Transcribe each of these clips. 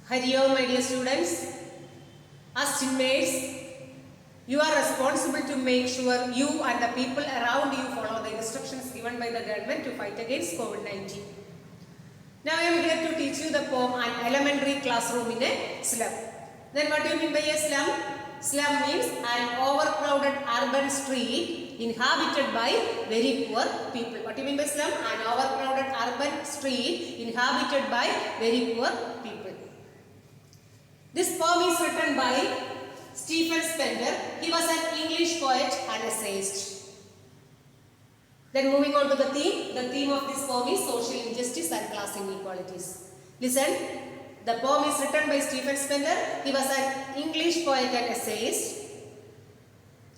Hari Om, my dear students. As teammates, you are responsible to make sure you and the people around you follow the instructions given by the government to fight against COVID-19. Now I am here to teach you the poem An Elementary Classroom in a Slum. Then what do you mean by a slum? Slum means an overcrowded urban street inhabited by very poor people. What do you mean by slum? An overcrowded urban street inhabited by very poor people. This poem is written by Stephen Spender. He was an English poet and essayist. Then moving on to the theme of this poem is social injustice and class inequalities. Listen, the poem is written by Stephen Spender. He was an English poet and essayist.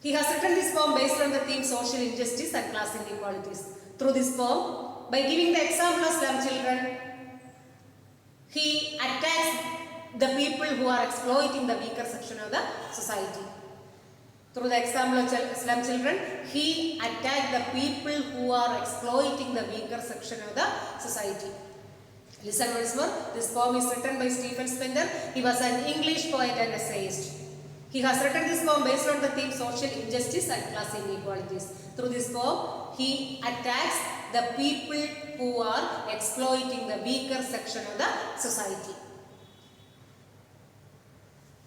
He has written this poem based on the theme social injustice and class inequalities. Through this poem, by giving the example of slum children, he attacks the people who are exploiting the weaker section of the society. Through the example of slum children, he attacked the people who are exploiting the weaker section of the society. Listen once more. This poem is written by Stephen Spender. He was an English poet and essayist. He has written this poem based on the theme social injustice and class inequalities. Through this poem, he attacks the people who are exploiting the weaker section of the society.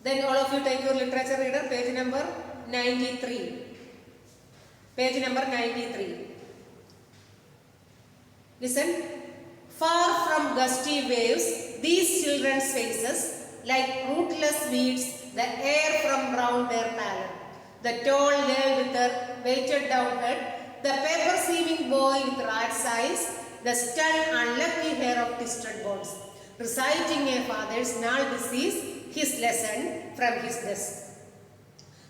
Then all of you take your literature reader, page number 93. Page number 93. Listen. Far from gusty waves, these children's faces, like rootless weeds, the air from round their pallor. The tall girl with her weighted down head, the paper-seeming boy with rat's eyes, the stunned unlucky hair of twisted bones, reciting a father's gnarled disease, his lesson from his desk.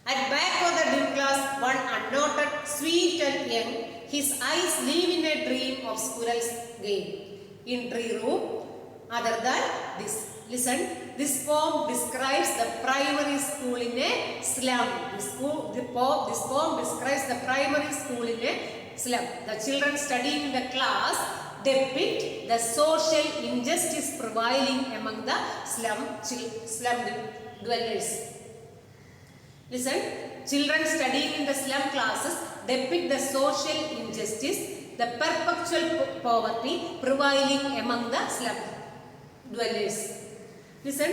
At back of the dim class, one unnoted, sweet and young, his eyes live in a dream of squirrel's game. In tree room, other than this. Listen, this poem describes the primary school in a slum. This poem describes the primary school in a slum. The children studying in the class depict the social injustice prevailing among the slum dwellers. Listen, children studying in the slum classes depict the social injustice, the perpetual poverty prevailing among the slum dwellers. Listen,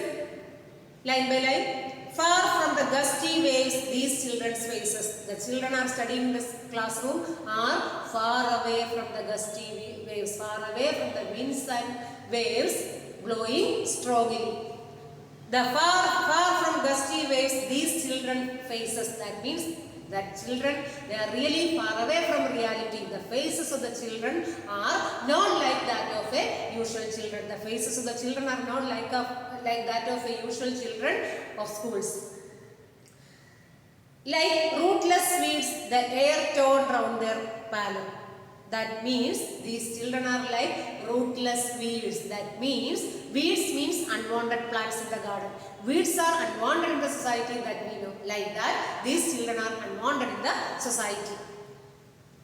line by line. Far from the gusty waves, these children's faces. The children are studying in this classroom are far away from the gusty waves, far away from the winds and waves blowing strongly. The far from gusty waves, these children faces. That means that children, they are really far away from reality. The faces of the children are not like that of a usual children. The faces of the children are not like that of a usual children of schools. Like rootless weeds, the air torn round their pallor. That means these children are like rootless weeds. That means weeds means unwanted plants in the garden. Weeds are unwanted in the society, that we know. Like that, these children are unwanted in the society.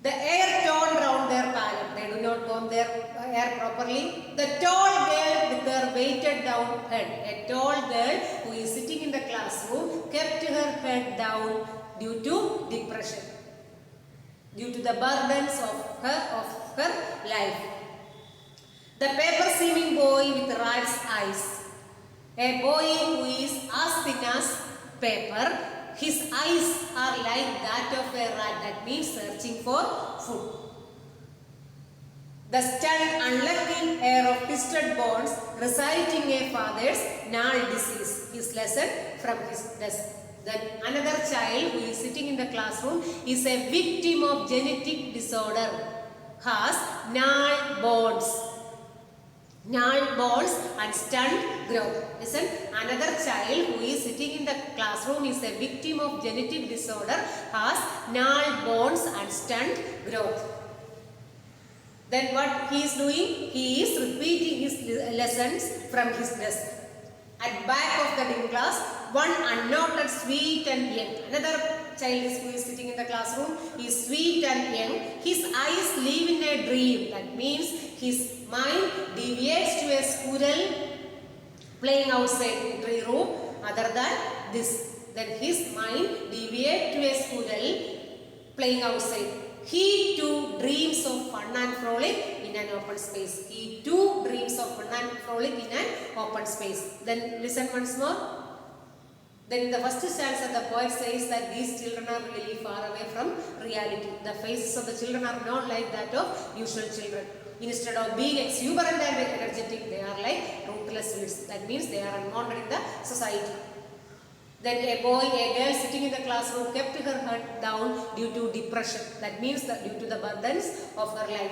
The air torn round their pallor. They do not comb their hair properly. The tall girl with her weighted down head. A tall girl who is sitting in the classroom kept her head down due to depression, due to the burdens of her life. The paper-seeming boy with rat's eyes. A boy who is as thin as paper. His eyes are like that of a rat. That means searching for food. The stunned unlucky hair of twisted bones, reciting a father's gnarled disease. His lesson from his desk. Then another child who is sitting in the classroom is a victim of genetic disorder, has gnarled bones and stunned growth. Listen, another child who is sitting in the classroom is a victim of genetic disorder, has gnarled bones and stunned growth. Then what he is doing? He is repeating his lessons from his desk. At back of the dim class, one unnoted, sweet and young. Another child who is sitting in the classroom is sweet and young. His eyes live in a dream. That means his mind deviates to a squirrel playing outside in tree room other than this. Then his mind deviates to a squirrel playing outside. He too dreams of fun and frolic in an open space. He too dreams of fun and frolic in an open space. Then listen once more. Then in the first stanza the poet says that these children are really far away from reality. The faces of the children are not like that of usual children. Instead of being exuberant and energetic, they are like rootless weeds. That means they are unwanted in the society. Then a boy, a girl sitting in the classroom kept her head down due to depression. That means that due to the burdens of her life.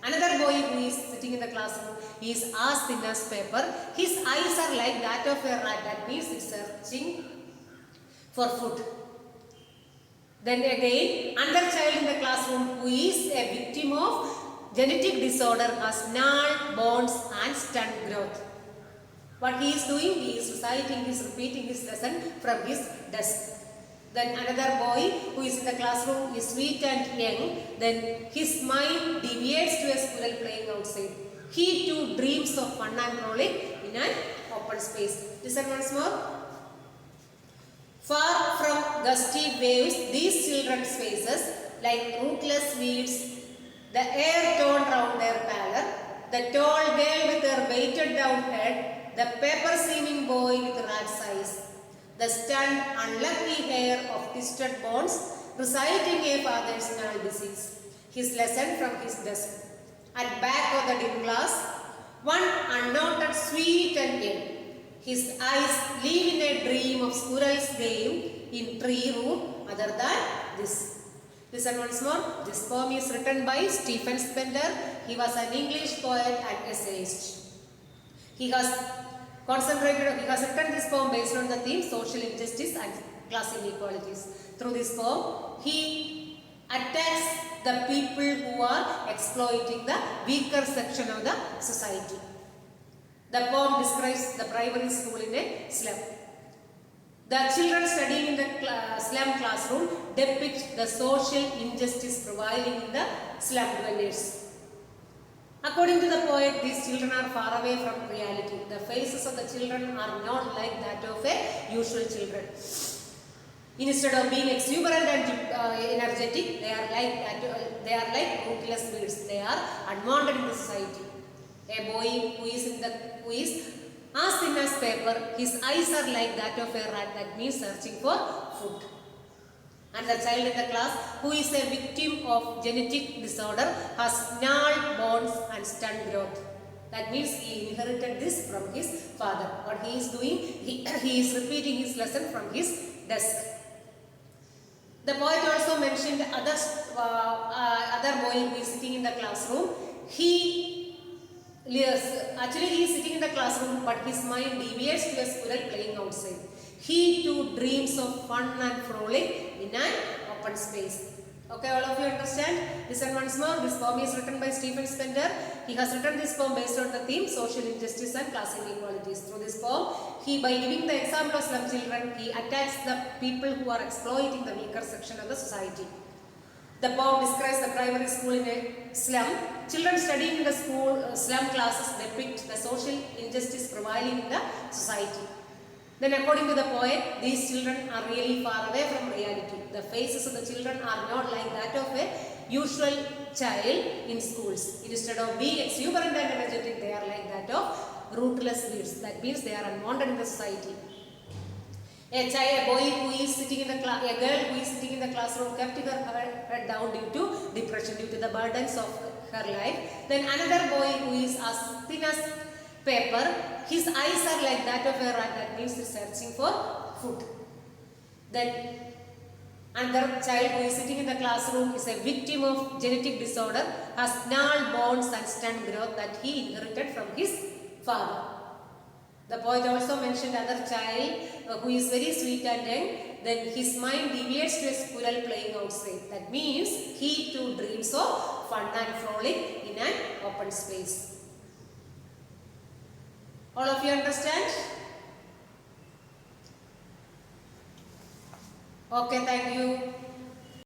Another boy who is sitting in the classroom is as thin as paper. His eyes are like that of a rat. That means he is searching for food. Then again, another child in the classroom who is a victim of genetic disorder has null bones and stunt growth. What he is doing? He is reciting, he is repeating his lesson from his desk. Then another boy who is in the classroom is sweet and young. Then his mind deviates to a squirrel playing outside. He too dreams of fun and frolic in an open space. Listen once more. Far from gusty waves, these children's faces like rootless weeds, the air torn round their pallor, the tall girl with her weighted down head, the paper-seeming boy with rat's eyes, the stunned, unlucky hair of twisted bones, reciting a father's null disease, his lesson from his desk. At back of the dim glass, one unnoted sweet and young. His eyes live in a dream of squirrel's game in tree room other than this. Listen once more. This poem is written by Stephen Spender. He was an English poet and essayist. He has written this poem based on the theme social injustice and class inequalities. Through this poem, he attacks the people who are exploiting the weaker section of the society. The poem describes the primary school in a slum. The children studying in the slum classroom depict the social injustice prevailing in the slum dwellers. According to the poet, these children are far away from reality. The faces of the children are not like that of a usual children. Instead of being exuberant and energetic, they are like rootless weeds. They are unwanted in the society. A boy who is as thin as paper, his eyes are like that of a rat. That means searching for food. And the child in the class who is a victim of genetic disorder has null bones and stunt growth. That means he inherited this from his father. What he is doing? He is repeating his lesson from his desk. The poet also mentioned other boy who is sitting in the classroom. He is sitting in the classroom, but his mind deviates to a squirrel playing outside. He too dreams of fun and frolic in an open space. Okay, all of you understand? Listen once more. This poem is written by Stephen Spender. He has written this poem based on the theme social injustice and class inequalities. Through this poem, by giving the example of slum children, he attacks the people who are exploiting the weaker section of the society. The poem describes the primary school in a slum. Children studying in the slum classes depict the social injustice prevailing in the society. Then according to the poet, these children are really far away from reality. The faces of the children are not like that of a usual child in schools. Instead of being exuberant and energetic, they are like that of rootless weeds. That means they are unwanted in the society. A girl who is sitting in the classroom kept her head down due to depression, due to the burdens of her life. Then another boy who is as thin as paper, his eyes are like that of a rat. That means he is searching for food. Then another child who is sitting in the classroom is a victim of genetic disorder, has null bones and stunt growth that he inherited from his father. The poet also mentioned another child who is very sweet and young. Then his mind deviates to a squirrel playing outside. That means he too dreams of fun and frolic in an open space. All of you understand? Okay, thank you.